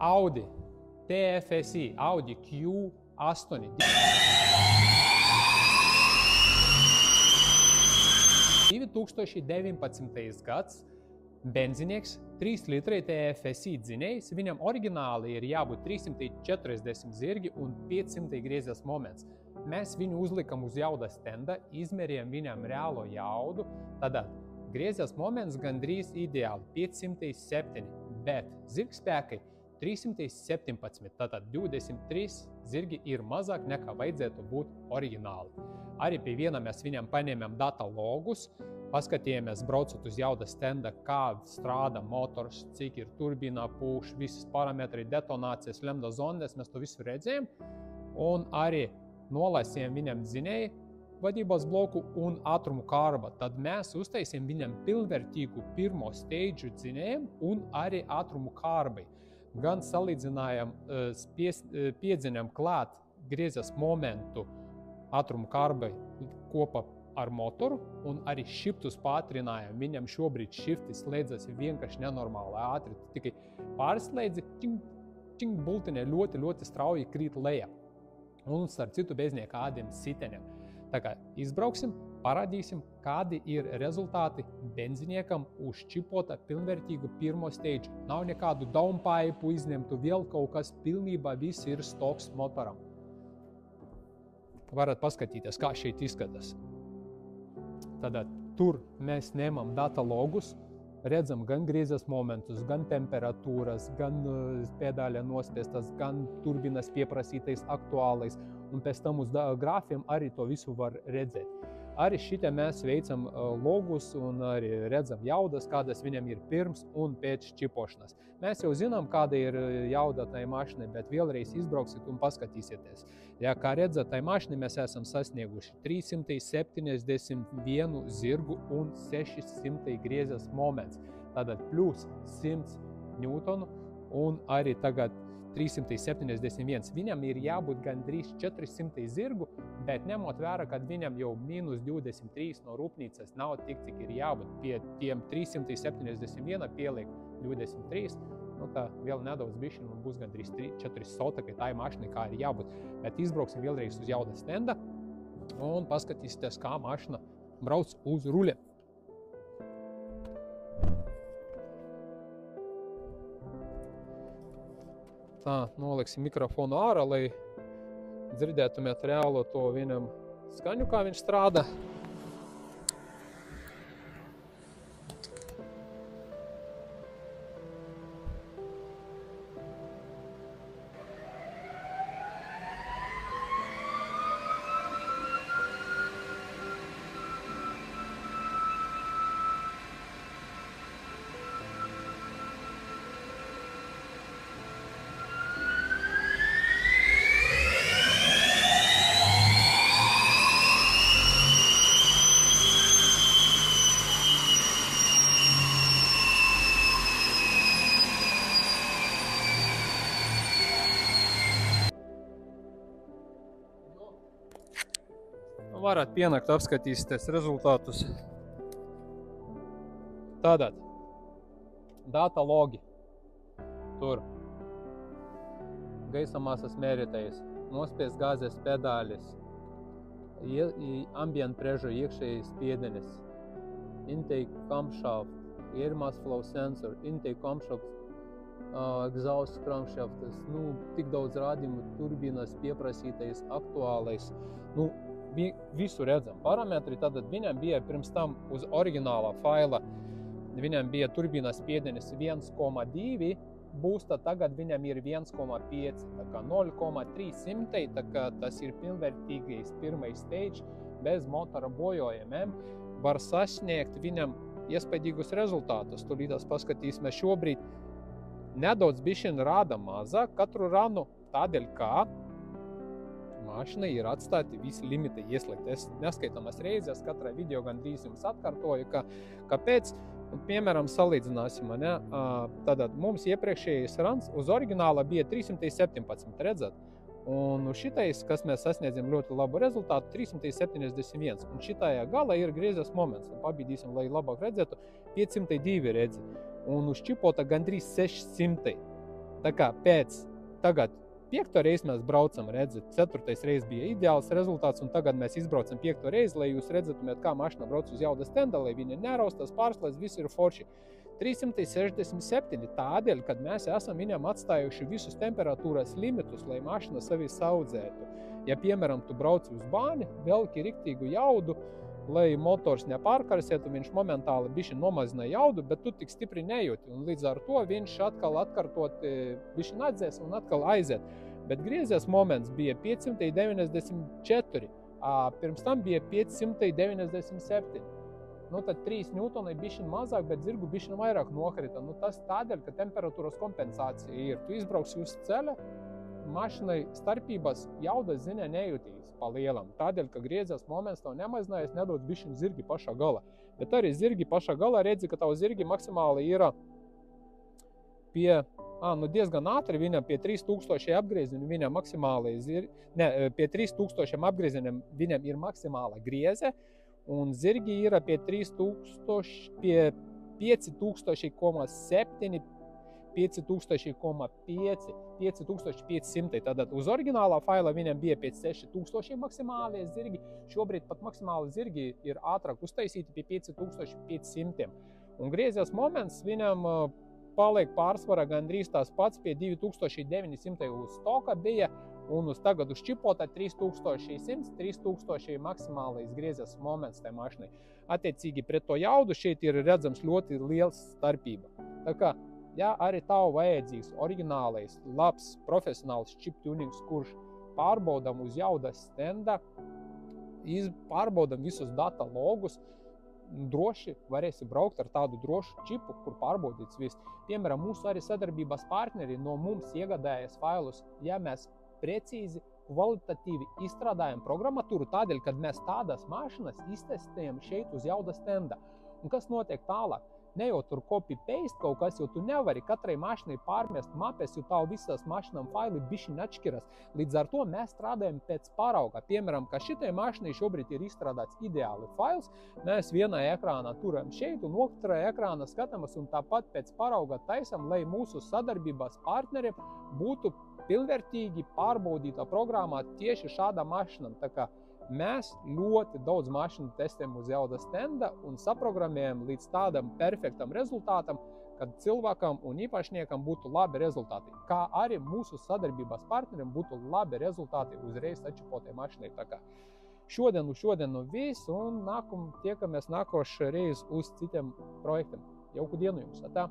Audi TFSI, Audi Q8. 2019. gads, benzinieks, 3 litri TFSI dzinējs, viņam oriģināli ir jābūt 340 zirgi un 500 griezies moments. Mēs viņu uzlikam uz jauda stenda, izmērījām viņam reālo jaudu, tad griezies moments gandrīz ideāli 507, bet zirgspēki 317, tātad 23 zirgi ir mazāk nekā vajadzētu būt oriģināli. Arī pie viena mēs viņam paņēmām data logus, paskatījāmies braucot uz jauda stenda, kā strādā motors, cik ir turbīnā pūš, visas parametri, detonācijas, lambda zondes, mēs to visu redzējām. Un arī nolasījām viņam dzinēju vadības bloku un ātrumu kārba. Tad mēs uztaisījām viņam pilnvērtīgu pirmo steidžu dzinējiem un arī ātrumu kārbai. Gan salīdzinājām, piedzinām klāt griezies momentu ātrumu kārbai kopā ar motoru un arī šiftus pātrinājām. Viņam šobrīd šiftis slēdzas vienkārši nenormāli ātri. Tikai pārslēdzi, bultiņa ļoti strauji krīt lejā. Un starp citu bez nekādiem siteņiem. Tā kā izbrauksim, parādīsim, kādi ir rezultāti benziniekam uz čipota pilnvērtīgu pirmo steidžu. Nav nekādu downpipe izņemtu, vēl kaut kas, pilnībā viss ir stoks motoram. Varat paskatīties, kā šeit izskatās. Tad tur mēs ņemam data logus, redzam gan griezies momentus, gan temperatūras, gan pedāļa nospiestas, gan turbinas pieprasītais aktuālais, un pēc tam uz grāfiem arī to visu var redzēt. Arī šitie mēs veicam logus un arī redzam jaudas, kādas viņam ir pirms un pēc čipošanas. Mēs jau zinām, kāda ir jauda tai mašinai, bet vēlreiz izbrauksit un paskatīsieties. Ja, kā redzat, tai mašinai mēs esam sasnieguši 371 zirgu un 600 griezies moments. Tātad plus 100 newtonu un arī tagad 371. Viņam ir jābūt gandrīz 400 zirgu, bet ņemot vērā, kad viņam jau minus 23 no rūpnīcas nav tik, cik ir jābūt. Pie tiem 371 pieliek 23, tā vēl nedaudz bišķi un būs gandrīz 400, ka tā ir mašina, kā ir jābūt. Bet izbrauksim vēlreiz uz jauda stenda un paskatīsieties, kā mašina brauc uz ruļiem. Tā, noliksim mikrofonu ārā, lai dzirdētumēt reālo to viņam skaņu, kā viņš strādā. Varat pienākt, apskatīsieties rezultātus. Tātad, data logi. Tur gaisa masas mērītājs, nospiest gāzes pedālis, ambient pressure iekšējais spiediens, intake camshaft, air mass flow sensor, intake camshaft, exhaust crankshafts, tik daudz rādījumu, turbīnas pieprasītais, aktuālais, visu redzam. Parametri, tad viņam bija pirms tam uz oriģinālā faila, viņam bija turbīnas spiediens 1,2 būsta, tagad viņam ir 1,5, tā kā 0,300, tā kā tas ir pilnvērtīgais pirmais stage, bez motora bojojumiem, var sasniegt viņam iespaidīgus rezultātus. Tūlītās paskatīsimies šobrīd nedaudz bišķiņ rāda mazāk katru ranu, tādēļ kā mašina ir atstāti visi limiti ieslēgt. Es neskaitāmas reizes katrā video gandrīz jums atkārtoju, kāpēc, piemēram, salīdzināsim, tātad mums iepriekšējais rans uz oriģināla bija 317, redzat? Un šitais, kas mēs sasniedzam ļoti labu rezultātu, 371. Un šitajā gala ir griezies moments. Pabīdīsim, lai labāk redzētu, 502 redzi. Un uz čipota gandrīz 600. Tā kā tagad 5. reizi mēs braucam, redzat, 4. reizi bija ideāls rezultāts, un tagad mēs izbraucam 5. reizi, lai jūs redzat, kā mašina brauc uz jauda stenda, lai viņa neraustās, pārslēdz, viss ir forši. 367 tādēļ, kad mēs esam viņam atstājuši visus temperatūras limitus, lai mašina sevi saudzētu. Ja, piemēram, tu brauc uz bāni, velki riktīgu jaudu, lai motors nepārkarsētu, viņš momentāli bišķi nomazina jaudu, bet tu tik stipri nejūti, un līdz ar to viņš atkal atkārtot bišķi nadzēs un atkal aiziet. Bet griezies moments bija 594, pirms tam bija 597. Tad 3 ņūtoni bišķi mazāk, bet zirgu bišķi vairāk nokrita. Tas tādēļ, ka temperatūras kompensācija ir. Tu izbrauksi uz ceļa, mašinai starpības jaudas ziņā nejūtīs pa lielam. Tādēļ, ka griezies moments tev nemazinājies, nedod bišķi zirgi pašā gala. Bet arī zirgi pašā gala redzi, ka tavu zirgi maksimāli ir pie, diezgan ātri, viņam pie 3000 apgriezienu, viņam maksimāli pie 3000 apgriezieniem viņam ir maksimāla grieze, un zirgi ir pie 5000, pie 5000,7, 5000,5, 5500. Tātad uz oriģinālā faila viņam bija pie 6000 maksimālie zirgi. Šobrīd pat maksimāli zirgi ir ātrāk uztaisīti pie 5500. Un griezies moments viņam paliek pārsvarā gandrīz tās pats pie 2900 uz stoka bija, un tagad uz čipota 3100, 3000 maksimālais griezies moments tai mašinai. Attiecīgi pret to jaudu šeit ir redzams ļoti liels starpība. Tā kā, ja arī tavu vajadzīgs oriģinālais, labs, profesionāls chip tunings, kurš pārbaudam uz jaudas stenda, pārbaudam visus data logus, droši varēsi braukt ar tādu drošu čipu, kur pārbaudīts viss. Piemēram, mūsu arī sadarbības partneri no mums iegādājas failus, ja mēs precīzi, kvalitatīvi izstrādājam programmatūru tādēļ, kad mēs tādas mašinas iztestējam šeit uz jauda stenda. Un kas notiek tālāk? Ne jau tur copy-paste kaut kas, jo tu nevari katrai mašinai pārmest mapes, jo tavu visas mašinām faili bišķiņ atšķiras. Līdz ar to mēs strādājam pēc parauga. Piemēram, ka šitai mašinai šobrīd ir izstrādāts ideāli fails, mēs vienā ekrānā turam šeit un otrā ekrānā skatāmies un tāpat pēc parauga taisam, lai mūsu sadarbības partneriem būtu pilnvērtīgi pārbaudīta programmā tieši šāda mašinam. Tā kā mēs ļoti daudz mašinu testējam uz jauda stenda un saprogrammējam līdz tādam perfektam rezultātam, kad cilvēkam un īpašniekam būtu labi rezultāti, kā arī mūsu sadarbības partneriem būtu labi rezultāti uzreiz atčipotai mašinai. Tā kā šodien viss, un tiekamies nākošais reiz uz citiem projektiem. Jauku dienu jums! Atā!